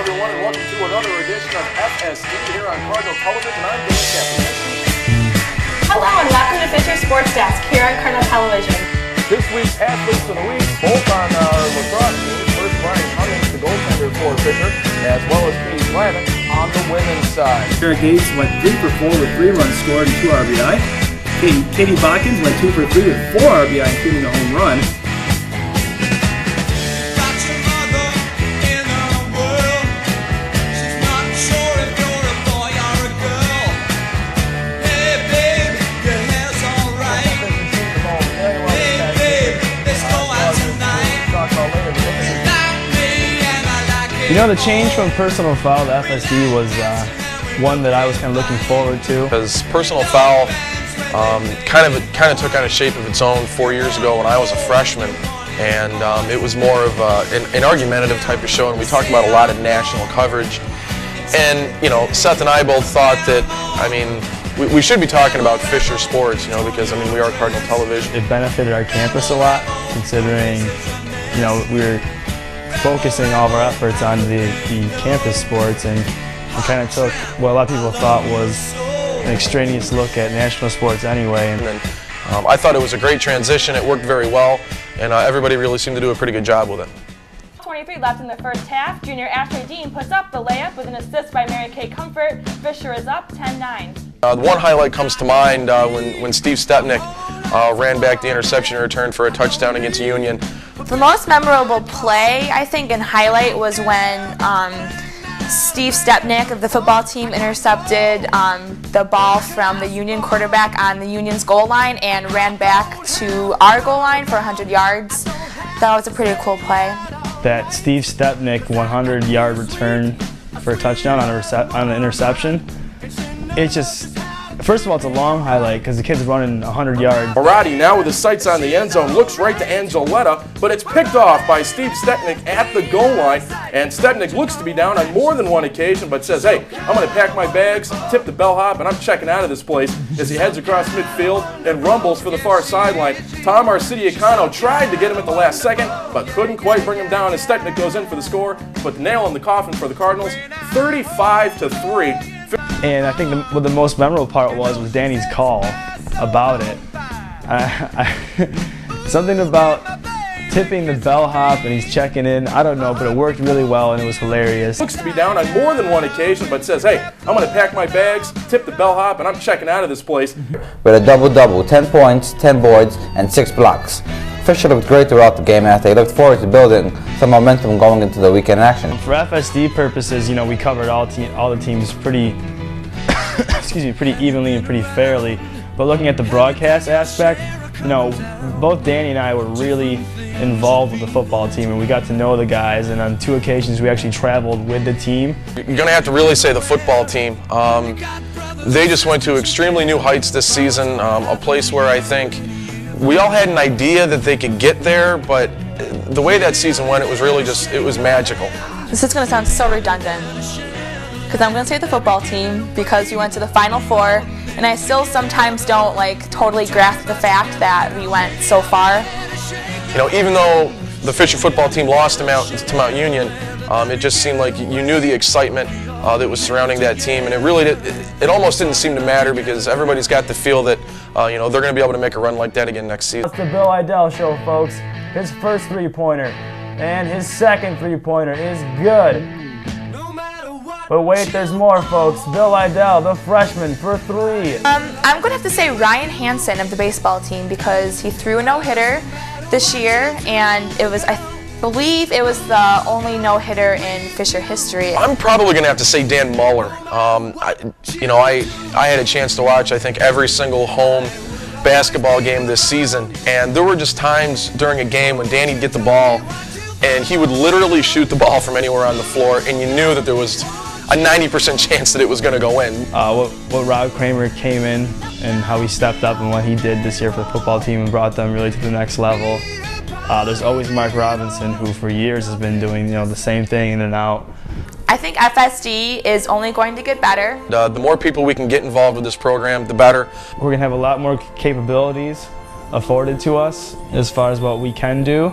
everyone, and welcome to another edition of FSD here on Cardinal Television. I'm Dan Seth. Hello, and welcome to Fisher Sports Desk here on Cardinal Television. This week's Athletes of the Week, both on our lacrosse team. First, Brian Cummings, the goaltender for Fisher, as well as Katie Glavin on the women's side. Eric Hayes went 3 for 4 with 3 runs scored and 2 RBI. Katie Botkins went 2 for 3 with 4 RBI, including a home run. You know, the change from personal foul to FSD was one that I was kind of looking forward to. Because personal foul kind of took on a shape of its own 4 years ago when I was a freshman, and it was more of an argumentative type of show, and we talked about a lot of national coverage. And you know, Seth and I both thought that, I mean, we should be talking about Fisher sports, you know, because I mean we are Cardinal Television. It benefited our campus a lot, considering, you know, we were focusing all of our efforts on the campus sports, and we kind of took what a lot of people thought was an extraneous look at national sports anyway. And then, I thought it was a great transition. It worked very well, and everybody really seemed to do a pretty good job with it. 23 left in the first half. Junior Ashley Dean puts up the layup with an assist by Mary Kay Comfort. Fisher is up 10-9. The one highlight comes to mind when Steve Stepnick ran back the interception return for a touchdown against Union. The most memorable play, I think, and highlight was when Steve Stepnick of the football team intercepted the ball from the Union quarterback on the Union's goal line and ran back to our goal line for 100 yards. That was a pretty cool play. That Steve Stepnick 100-yard return for a touchdown on an interception, it's just, first of all, it's a long highlight because the kid's running 100 yards. Marati now with his sights on the end zone, looks right to Angeletta, but it's picked off by Steve Stepnick at the goal line, and Stepnick looks to be down on more than one occasion, but says, hey, I'm going to pack my bags, tip the bellhop, and I'm checking out of this place as he heads across midfield and rumbles for the far sideline. Tom Arcidiacono tried to get him at the last second, but couldn't quite bring him down as Stepnick goes in for the score, put the nail in the coffin for the Cardinals, 35-3. And I think what the most memorable part was Danny's call about it. Something about tipping the bellhop and he's checking in. I don't know, but it worked really well and it was hilarious. Looks to be down on more than one occasion, but says, hey, I'm going to pack my bags, tip the bellhop, and I'm checking out of this place. With a double-double, 10 points, 10 boards, and 6 blocks. Fisher looked great throughout the game, and they looked forward to building some momentum going into the weekend action. For FSD purposes, you know, we covered all the teams pretty pretty evenly and pretty fairly. But looking at the broadcast aspect, you know, both Danny and I were really involved with the football team, and we got to know the guys, and on 2 occasions we actually traveled with the team. You're going to have to really say the football team. They just went to extremely new heights this season, a place where I think we all had an idea that they could get there, but the way that season went, it was really just, it was magical. This is going to sound so redundant, because I'm going to say the football team because we went to the Final Four, and I still sometimes don't totally grasp the fact that we went so far. You know, even though the Fisher football team lost to Mount Union, it just seemed like you knew the excitement that was surrounding that team, and it almost didn't seem to matter because everybody's got the feel that you know, they're going to be able to make a run like that again next season. It's the Bill Idell show, folks. His first three-pointer and his second three-pointer is good. But wait, there's more, folks. Bill Idell, the freshman, for 3. I'm going to have to say Ryan Hansen of the baseball team because he threw a no-hitter this year, and I believe it was the only no-hitter in Fisher history. I'm probably going to have to say Dan Muller. You know, I had a chance to watch, I think, every single home basketball game this season, and there were just times during a game when Danny'd get the ball, and he would literally shoot the ball from anywhere on the floor, and you knew that there was a 90% chance that it was going to go in. What Rob Kramer came in and how he stepped up and what he did this year for the football team and brought them really to the next level. There's always Mark Robinson, who for years has been doing, you know, the same thing in and out. I think FSD is only going to get better. The more people we can get involved with this program, the better. We're going to have a lot more capabilities afforded to us as far as what we can do.